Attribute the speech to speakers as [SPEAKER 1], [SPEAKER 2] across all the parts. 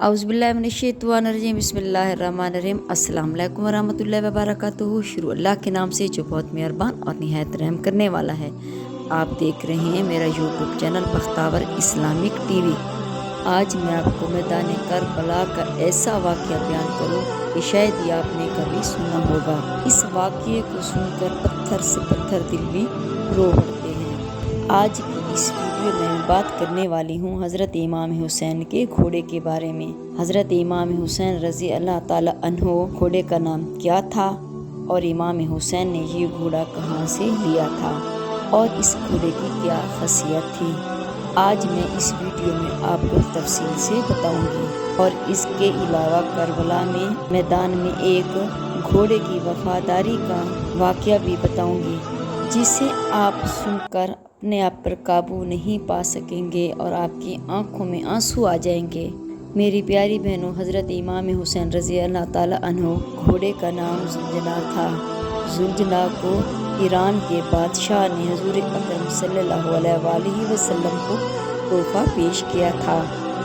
[SPEAKER 1] औज़ुबिल्लाहिमिनश्शैतानिर्रजीम बिस्मिल्लाहिर्रहमानिर्रहीम अस्सलाम वालेकुम वरहमतुल्लाहि वबरकातुहू। शुरू अल्लाह के नाम से जो बहुत मेहरबान और निहायत रहम करने वाला है। आप देख रहे हैं मेरा YouTube channel Bakhtawar Islamic TV. आज मैं आपको मैदान करबला का ऐसा वाक़या बयान करूँ कि शायद ये आपने कभी सुना होगा। इस वाक़ये को सुनकर पत्थर से पत्थर दिल भी रो पड़ते हैं। आज की इस वीडियो में मैं बात करने वाली हूँ हज़रत इमाम हुसैन के घोड़े के बारे में। हज़रत इमाम हुसैन रज़ी अल्लाह ताला अन्हो घोड़े का नाम क्या था और इमाम हुसैन ने ये घोड़ा कहाँ से लिया था और इस घोड़े की क्या खासियत थी, आज मैं इस वीडियो में आपको तफसील से बताऊंगी। और इसके अलावा करबला में मैदान में एक घोड़े की वफादारी का वाक़या भी बताऊंगी, जिसे आप सुनकर अपने आप पर काबू नहीं पा सकेंगे और आपकी आंखों में आंसू आ जाएंगे। मेरी प्यारी बहनों, हज़रत इमाम हुसैन रज़ी अल्लाह ताला अन्हो घोड़े का नाम जुलझना था। जुलझना को ईरान के बादशाह ने हुज़ूर अकरम सल्लल्लाहु अलैहि वसल्लम को तोहफ़ा पेश किया था।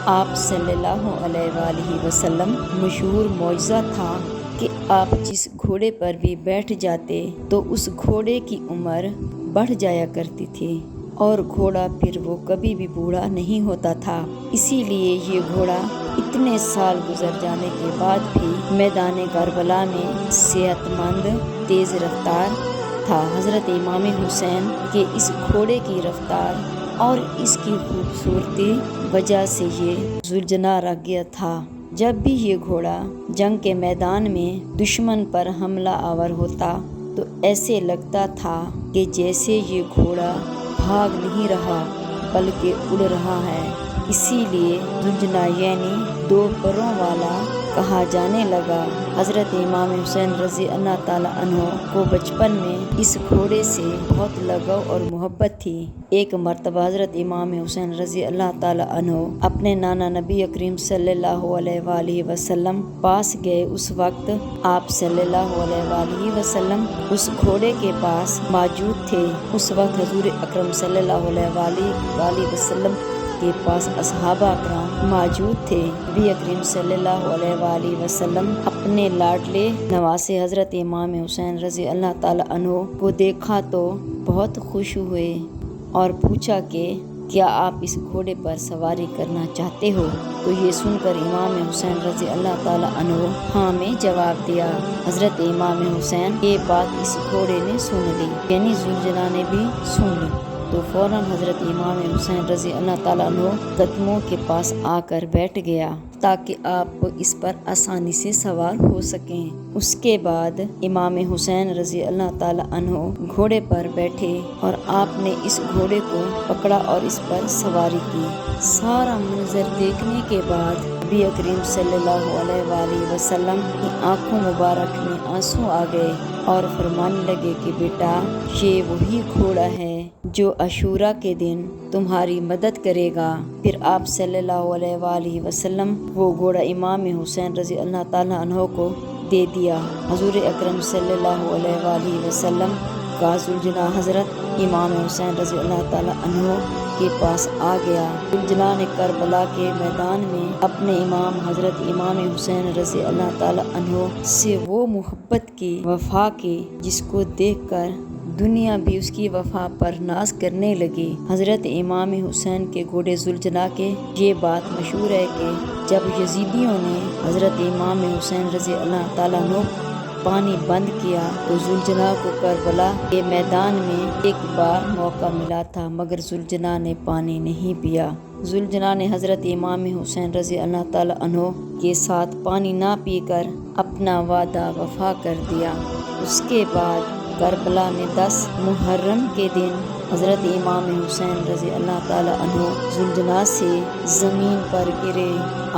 [SPEAKER 1] आप सल्लल्लाहु अलैहि वसल्लम मशहूर मौजज़ा था कि आप जिस घोड़े पर भी बैठ जाते तो उस घोड़े की उम्र बढ़ जाया करती थी और घोड़ा फिर वो कभी भी बूढ़ा नहीं होता था। इसीलिए ये घोड़ा इतने साल गुजर जाने के बाद भी मैदान करबला में सेहतमंद तेज़ रफ्तार था। हज़रत इमाम हुसैन के इस घोड़े की रफ्तार और इसकी खूबसूरती वजह से ये जुलझना रह गया था। जब भी ये घोड़ा जंग के मैदान में दुश्मन पर हमला आवर होता तो ऐसे लगता था कि जैसे ये घोड़ा भाग नहीं रहा बल्कि उड़ रहा है। इसीलिए जुलझना यानी दो परों वाला कहा जाने लगा। हज़रत इमाम हुसैन रज़ी अल्लाह ताला अन्हो को बचपन में इस घोड़े से बहुत लगाव और मोहब्बत थी। एक मर्तबा हज़रत इमाम हुसैन रज़ी अल्लाह ताला अन्हो अपने नाना नबी करीम सल्लल्लाहु अलैहि वसल्लम पास गए। उस वक्त आप सल्लल्लाहु अलैहि वसल्लम उस घोड़े के पास मौजूद थे। उस वक्त हुज़ूर अकरम सल्लल्लाहु अलैहि वसल्लम के पास असहाबा किराम मौजूद थे। नबी करीम सल्लल्लाहु अलैहि वसल्लम अपने लाडले नवासे हज़रत इमाम हुसैन रज़ी अल्लाह ताला अन्हो को देखा तो बहुत खुश हुए और पूछा कि क्या आप इस घोड़े पर सवारी करना चाहते हो। तो ये सुनकर इमाम हुसैन रज़ी अल्लाह ताला अन्हो हाँ में जवाब दिया। हज़रत इमाम हुसैन ये बात इस घोड़े ने सुन ली, यानी जुलझना ने भी सुन ली। तो फौरन हज़रत इमाम हुसैन रज़ी अल्लाह ताला अन्हो कदमों के पास आकर बैठ गया ताकि आप इस पर आसानी से सवार हो सकें। उसके बाद इमाम हुसैन रज़ी अल्लाह ताला अन्हो घोड़े पर बैठे और आपने इस घोड़े को पकड़ा और इस पर सवारी की। सारा मंजर देखने के बाद नबी करीम सल्लल्लाहु अलैहि वसल्लम की आंखों मुबारक में आंसू आ गए और फरमाने लगे कि बेटा, ये वही घोड़ा है जो अशूरा के दिन तुम्हारी मदद करेगा। फिर आप सल्लल्लाहु अलैहि वसल्लम वो घोड़ा इमाम हुसैन रज़ी अल्लाह ताला अन्हो को दे दिया। हुज़ूर अकरम सल्लल्लाहु अलैहि वसल्लम का जुलझना हज़रत इमाम हुसैन रज़ी अल्लाह ताला अन्हो के पास आ गया। जुलझना ने करबला के मैदान में अपने इमाम हज़रत इमाम हुसैन रज़ी अल्लाह ताला अन्हो से वो मोहब्बत की, वफा की, जिसको देखकर दुनिया भी उसकी वफा पर नाज करने लगी। हज़रत इमाम हुसैन के घोड़े जुलझना के ये बात मशहूर है कि जब यजीदियों ने हज़रत इमाम हुसैन रज़ी अल्लाह ताला अन्हो पानी बंद किया तो जुलझना को करबला के मैदान में एक बार मौका मिला था, मगर जुलझना ने पानी नहीं पिया। जुलझना ने हज़रत इमाम हुसैन रज़ी अल्लाह ताला अन्हो के साथ पानी ना पीकर अपना वादा वफा कर दिया। उसके बाद करबला में 10 मुहर्रम के दिन हज़रत इमाम हुसैन रज़ी अल्लाह ताला अन्हो जुलझना से ज़मीन पर गिरे।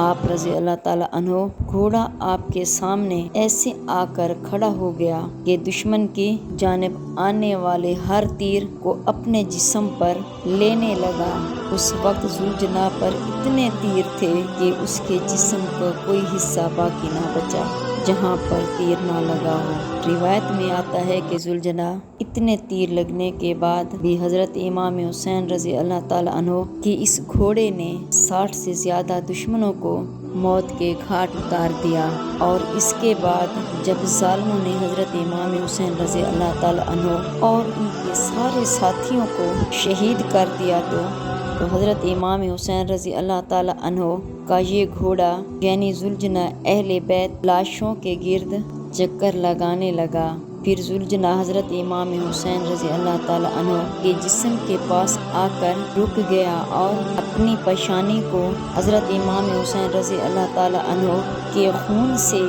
[SPEAKER 1] आप रज़ी अल्लाह ताला अन्हो घोड़ा आपके सामने ऐसे आकर खड़ा हो गया कि दुश्मन की जानिब आने वाले हर तीर को अपने जिस्म पर लेने लगा। उस वक्त जुलझना पर इतने तीर थे कि उसके जिस्म का कोई हिस्सा बाकी ना बचा। जहाँ पर तीर ना लगा हो। रिवायत में आता है कि ज़ुलझना इतने तीर लगने के बाद भी हज़रत इमाम हुसैन रज़ी अल्लाह ताला अन्हो कि इस घोड़े ने 60 से ज़्यादा दुश्मनों को मौत के घाट उतार दिया। और इसके बाद जब ज़ालिमों ने हज़रत इमाम हुसैन रज़ी अल्लाह ताला अन्हो और उनके सारे साथियों को शहीद कर दिया तो हज़रत इमाम हुसैन रज़ी अल्लाह ताला अन्हो का ये घोड़ा यानी ज़ुलझना अहले बैत लाशों के गिर्द चक्कर लगाने लगा। फिर ज़ुलझना हज़रत इमाम हुसैन रज़ी अल्लाह ताला अन्हो के जिस्म के पास आकर रुक गया और अपनी पेशानी को हज़रत इमाम हुसैन रज़ी अल्लाह ताला अन्हो के खून से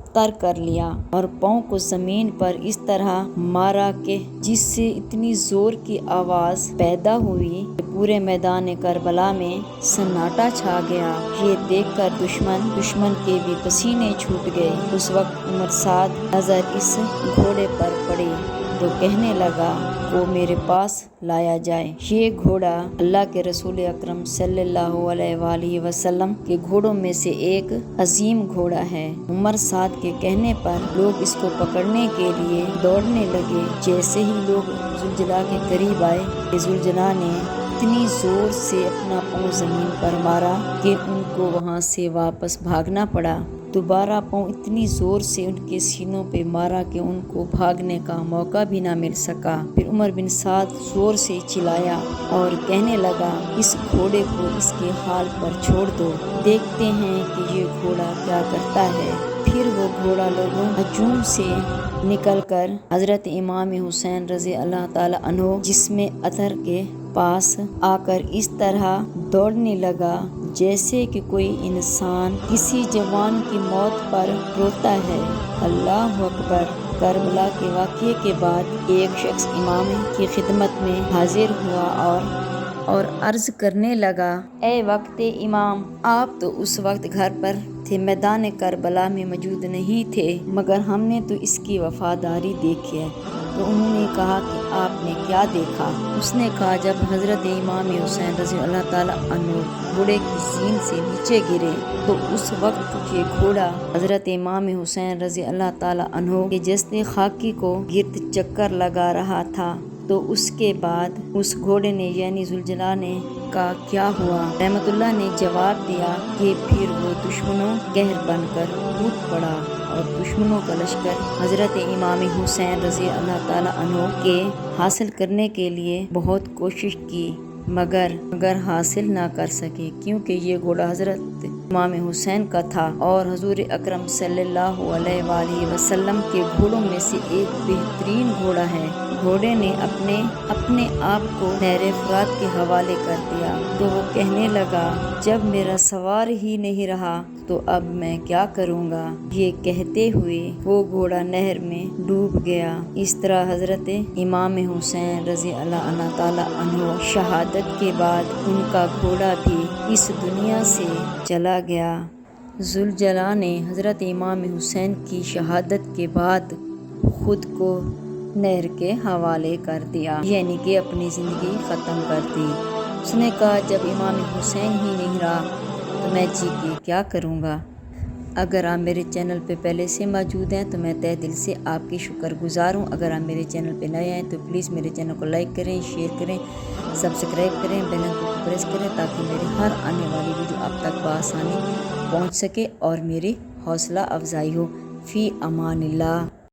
[SPEAKER 1] तर कर लिया और पाँव को ज़मीन पर इस तरह मारा कि जिससे इतनी ज़ोर की आवाज़ पैदा हुई कि पूरे मैदान करबला में सन्नाटा छा गया। ये देखकर दुश्मन के भी पसीने छूट गए। उस वक्त उमर साद नज़र इस घोड़े पर पड़ी तो कहने लगा वो मेरे पास लाया जाए। ये घोड़ा अल्लाह के रसूल अकरम सल्लल्लाहु अलैहि वसल्लम के घोड़ों में से एक अजीम घोड़ा है। उमर साद के कहने पर लोग इसको पकड़ने के लिए दौड़ने लगे। जैसे ही लोग ज़ुलझना के करीब आए कि ज़ुलझना ने इतनी ज़ोर से अपना पाँव ज़मीन पर मारा कि उनको वहाँ से वापस भागना पड़ा। दोबारा पाँव इतनी ज़ोर से उनके सीनों पे मारा कि उनको भागने का मौका भी ना मिल सका। फिर उमर बिन साद ज़ोर से चिल्लाया और कहने लगा इस घोड़े को इसके हाल पर छोड़ दो, देखते हैं कि ये घोड़ा क्या करता है। फिर वो घोड़ा लोगों हजूम से निकलकर हज़रत इमाम हुसैन रज़ी अल्लाह ताला अन्हो जिसमें अतर के पास आकर इस तरह दौड़ने लगा जैसे कि कोई इंसान किसी जवान की मौत पर रोता है। अल्लाह अकबर। करबला के वाक़ये के बाद एक शख्स इमाम की खिदमत में हाजिर हुआ और अर्ज़ करने लगा, ए वक्त इमाम, आप तो उस वक्त घर पर थे, मैदान करबला में मौजूद नहीं थे, मगर हमने तो इसकी वफादारी देखी है। तो उन्होंने कहा कि आपने क्या देखा? उसने कहा जब हज़रत इमाम हुसैन रज़ी अल्लाह ताला अन्हो घोड़े की सीन से नीचे गिरे तो उस वक्त ये घोड़ा हज़रत इमाम हुसैन रज़ी अल्लाह ताला अन्हो के जस्ते खाकी को गिर्द चक्कर लगा रहा था। तो उसके बाद उस घोड़े ने यानी ज़ुलझना ने का क्या हुआ? रहमतुल्लाह ने जवाब दिया कि फिर वो दुश्मनों गहर बनकर कूद पड़ा और दुश्मनों का लश्कर हज़रत इमाम हुसैन रज़ी अल्लाह ताला अन्हो के हासिल करने के लिए बहुत कोशिश की मगर हासिल ना कर सके, क्योंकि ये घोड़ा हज़रत इमाम हुसैन का था और हुज़ूर अकरम सल्लल्लाहु अलैहि वसल्लम के घोड़ों में से एक बेहतरीन घोड़ा है। घोड़े ने अपने आप को नहर फुरात के हवाले कर दिया। तो वो कहने लगा जब मेरा सवार ही नहीं रहा तो अब मैं क्या करूँगा। ये कहते हुए वो घोड़ा नहर में डूब गया। इस तरह हज़रत इमाम हुसैन रज़ी अल्लाह ताला अन्हो शहादत के बाद उनका घोड़ा भी इस दुनिया से चला गया। ज़ुलझना ने हज़रत इमाम हुसैन की शहादत के बाद खुद को नहर के हवाले कर दिया, यानी कि अपनी ज़िंदगी ख़त्म कर दी। उसने कहा जब इमाम हुसैन ही नहीं रहा तो मैं जी के क्या करूँगा। अगर आप मेरे चैनल पे पहले से मौजूद हैं तो मैं तहे दिल से आपकी शुक्रगुजार हूँ। अगर आप मेरे चैनल पे नए हैं तो प्लीज़ मेरे चैनल को लाइक करें, शेयर करें, सब्सक्राइब करें, बेल आइकन को प्रेस करें ताकि मेरी हर आने वाली वीडियो आप तक बआसानी पहुँच सके और मेरी हौसला अफजाई हो। फ़ी अमानिल्लाह।